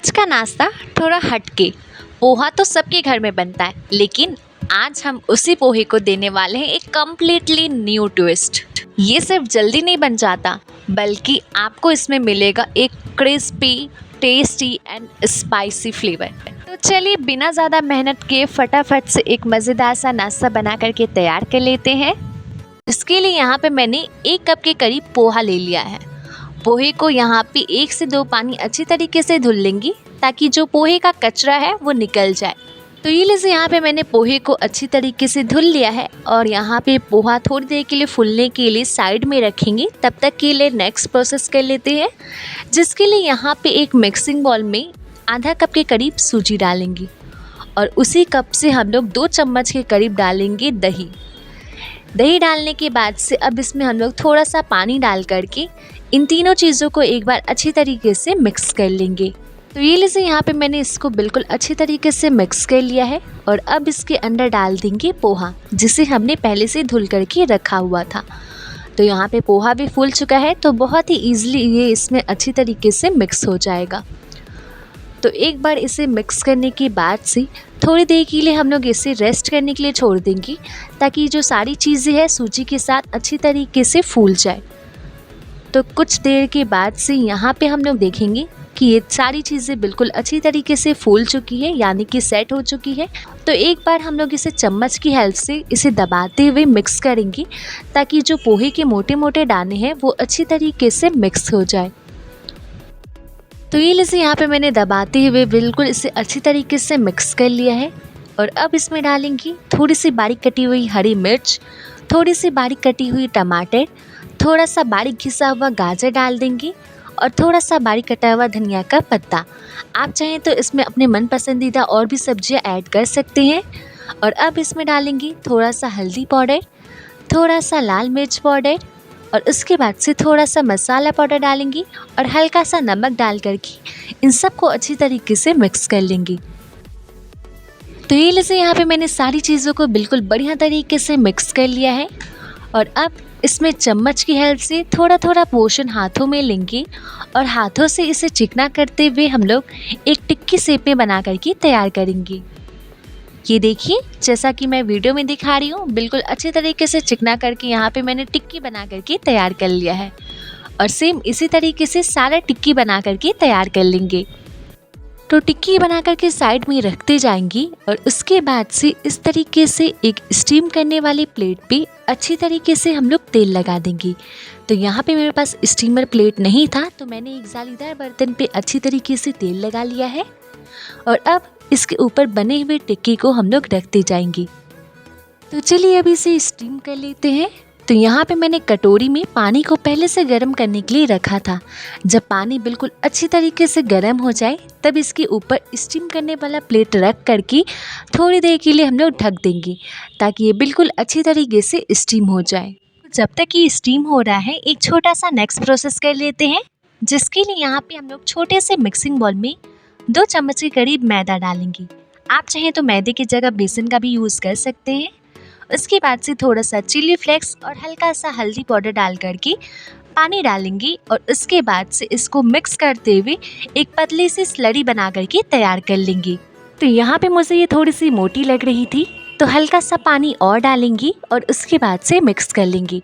आज का नाश्ता थोड़ा हटके। पोहा तो सबके घर में बनता है, लेकिन आज हम उसी पोहे को देने वाले हैं एक कम्प्लीटली न्यू ट्विस्ट। ये सिर्फ जल्दी नहीं बन जाता, बल्कि आपको इसमें मिलेगा एक crispy, tasty and spicy flavour. तो चलिए बिना ज़्यादा मेहनत के फटाफट से एक मज़ेदार सा नाश्ता बना करके तैयार कर लेते हैं। इसके लिए यहाँ पे मैंने 1 कप के करीब पोहा ले लिया है। पोहे को यहाँ पे 1 से 2 पानी अच्छी तरीके से धुल लेंगी, ताकि जो पोहे का कचरा है वो निकल जाए। तो ये लीजिए, यहाँ पे मैंने पोहे को अच्छी तरीके से धुल लिया है और यहाँ पे पोहा थोड़ी देर के लिए फूलने के लिए साइड में रखेंगे। तब तक के लिए नेक्स्ट प्रोसेस कर लेते हैं, जिसके लिए यहाँ पे एक मिक्सिंग बाउल में आधा कप के करीब सूजी डालेंगी और उसी कप से हम लोग 2 चम्मच के करीब डालेंगे दही। दही डालने के बाद से अब इसमें हम लोग थोड़ा सा पानी डाल करके इन तीनों चीज़ों को एक बार अच्छी तरीके से मिक्स कर लेंगे। तो ये लीजिए, यहाँ पे मैंने इसको बिल्कुल अच्छी तरीके से मिक्स कर लिया है और अब इसके अंदर डाल देंगे पोहा, जिसे हमने पहले से धुल करके रखा हुआ था। तो यहाँ पे पोहा भी फूल चुका है, तो बहुत ही ईजिली ये इसमें अच्छी तरीके से मिक्स हो जाएगा। तो एक बार इसे मिक्स करने के बाद से थोड़ी देर के लिए हम लोग इसे रेस्ट करने के लिए छोड़ देंगे, ताकि जो सारी चीज़ें हैं सूजी के साथ अच्छी तरीके से फूल जाए। तो कुछ देर के बाद से यहाँ पे हम लोग देखेंगे कि ये सारी चीज़ें बिल्कुल अच्छी तरीके से फूल चुकी है, यानी कि सेट हो चुकी है। तो एक बार हम लोग इसे चम्मच की हेल्प से इसे दबाते हुए मिक्स करेंगे, ताकि जो पोहे के मोटे मोटे दाने हैं वो अच्छी तरीके से मिक्स हो जाए। तो ये लीजिए, यहाँ पे मैंने दबाते हुए बिल्कुल इसे अच्छी तरीके से मिक्स कर लिया है और अब इसमें डालेंगी थोड़ी सी बारीक कटी हुई हरी मिर्च, थोड़ी सी बारीक कटी हुई टमाटर, थोड़ा सा बारीक घिसा हुआ गाजर डाल देंगी और थोड़ा सा बारीक कटा हुआ धनिया का पत्ता। आप चाहें तो इसमें अपने मन पसंदीदा और भी सब्जियां ऐड कर सकते हैं। और अब इसमें डालेंगी थोड़ा सा हल्दी पाउडर, थोड़ा सा लाल मिर्च पाउडर और उसके बाद से थोड़ा सा मसाला पाउडर डालेंगी और हल्का सा नमक डाल करके इन सबको अच्छी तरीके से मिक्स कर लेंगी। तो ये लीजिए, यहाँ पे मैंने सारी चीज़ों को बिल्कुल बढ़िया तरीके से मिक्स कर लिया है और अब इसमें चम्मच की हेल्प से थोड़ा थोड़ा पोर्शन हाथों में लेंगे और हाथों से इसे चिकना करते हुए हम लोग एक टिक्की शेप में बना करके तैयार करेंगे। ये देखिए, जैसा कि मैं वीडियो में दिखा रही हूँ, बिल्कुल अच्छे तरीके से चिकना करके यहाँ पे मैंने टिक्की बना करके तैयार कर लिया है और सेम इसी तरीके से सारा टिक्की बना करके तैयार कर लेंगे। तो टिक्की बना करके साइड में रखते जाएंगी और उसके बाद से इस तरीके से एक स्टीम करने वाली प्लेट पे अच्छी तरीके से हम लोग तेल लगा देंगे। तो यहाँ पे मेरे पास स्टीमर प्लेट नहीं था, तो मैंने एक जालीदार बर्तन पे अच्छी तरीके से तेल लगा लिया है और अब इसके ऊपर बने हुए टिक्की को हम लोग रखते जाएंगे। तो चलिए अभी इसे स्टीम कर लेते हैं। तो यहाँ पे मैंने कटोरी में पानी को पहले से गर्म करने के लिए रखा था। जब पानी बिल्कुल अच्छी तरीके से गर्म हो जाए, तब इसके ऊपर स्टीम करने वाला प्लेट रख करके थोड़ी देर के लिए हम लोग ढक देंगे, ताकि ये बिल्कुल अच्छी तरीके से स्टीम हो जाए। जब तक ये स्टीम हो रहा है, एक छोटा सा नेक्स्ट प्रोसेस कर लेते हैं, जिसके लिए यहाँ पे हम लोग छोटे से मिक्सिंग बाउल में 2 चम्मच के करीब मैदा डालेंगे। आप चाहें तो मैदे की जगह बेसन का भी यूज़ कर सकते हैं। उसके बाद से थोड़ा सा चिली फ्लेक्स और हल्का सा हल्दी पाउडर डाल करके पानी डालेंगी और उसके बाद से इसको मिक्स करते हुए एक पतली सी स्लरी बना करके तैयार कर लेंगी। तो यहाँ पे मुझे ये थोड़ी सी मोटी लग रही थी, तो हल्का सा पानी और डालेंगी और उसके बाद से मिक्स कर लेंगी।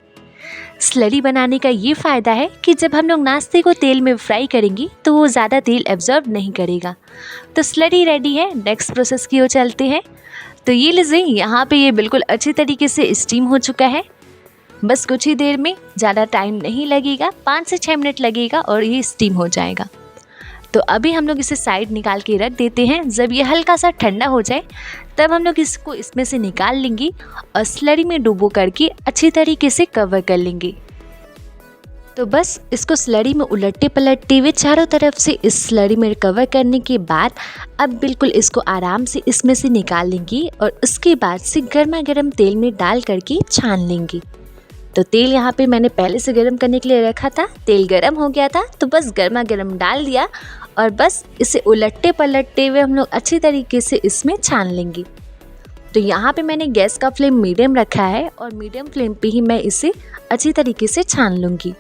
स्लरी बनाने का ये फ़ायदा है कि जब हम लोग नाश्ते को तेल में फ्राई करेंगी तो वो ज़्यादा तेल एब्जॉर्ब नहीं करेगा। तो स्लरी रेडी है, नेक्स्ट प्रोसेस की ओर चलते हैं। तो ये लीजिए, यहाँ पे ये बिल्कुल अच्छी तरीके से स्टीम हो चुका है। बस कुछ ही देर में, ज़्यादा टाइम नहीं लगेगा, 5 से 6 मिनट लगेगा और ये स्टीम हो जाएगा। तो अभी हम लोग इसे साइड निकाल के रख देते हैं। जब ये हल्का सा ठंडा हो जाए, तब हम लोग इसको इसमें से निकाल लेंगे और स्लरी में डुबो करके अच्छी तरीके से कवर कर लेंगे। तो बस इसको स्लरी में उलटते पलटते हुए चारों तरफ से इस स्लरी में कवर करने के बाद अब बिल्कुल इसको आराम से इसमें से निकाल लेंगी और उसके बाद से गर्मा गर्म तेल में डाल करके छान लेंगी। तो तेल यहाँ पे मैंने पहले से गर्म करने के लिए रखा था। तेल गर्म हो गया था, तो बस गर्मा गर्म डाल दिया और बस इसे उलटते पलटते हुए हम लोग अच्छी तरीके से इसमें छान लेंगे। तो यहाँ पे मैंने गैस का फ्लेम मीडियम रखा है और मीडियम फ्लेम पे ही मैं इसे अच्छी तरीके से छान लूँगी।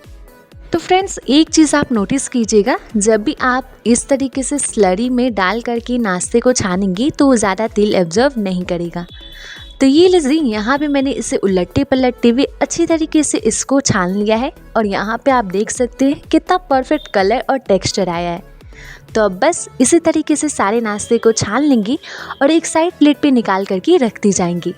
तो फ्रेंड्स एक चीज़ आप नोटिस कीजिएगा, जब भी आप इस तरीके से स्लरी में डाल करके नाश्ते को छानेंगी तो वो ज़्यादा तेल एब्जॉर्ब नहीं करेगा। तो ये लीजिए यहाँ पे मैंने इसे उलट्टे पलट्टे हुए अच्छी तरीके से इसको छान लिया है और यहाँ पे आप देख सकते हैं कितना परफेक्ट कलर और टेक्सचर आया है। तो अब बस इसी तरीके से सारे नाश्ते को छान लेंगी और एक साइड प्लेट पे निकाल करके रख दी जाएंगी।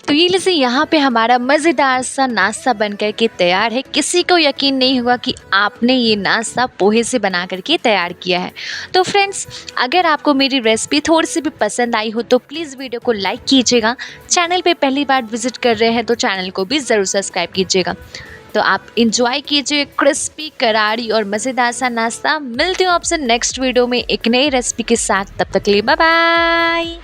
तो ये लीजिए यहाँ पे हमारा मज़ेदार सा नाश्ता बन करके तैयार है। किसी को यकीन नहीं होगा कि आपने ये नाश्ता पोहे से बना करके तैयार किया है। तो फ्रेंड्स अगर आपको मेरी रेसिपी थोड़ी सी भी पसंद आई हो तो प्लीज़ वीडियो को लाइक कीजिएगा। चैनल पे पहली बार विजिट कर रहे हैं तो चैनल को भी ज़रूर सब्सक्राइब कीजिएगा। तो आप इंजॉय कीजिए क्रिस्पी करारी और मज़ेदार सा नाश्ता। मिलती हूँ आपसे नेक्स्ट वीडियो में एक नई रेसिपी के साथ। तब तक के लिए बाय बाय।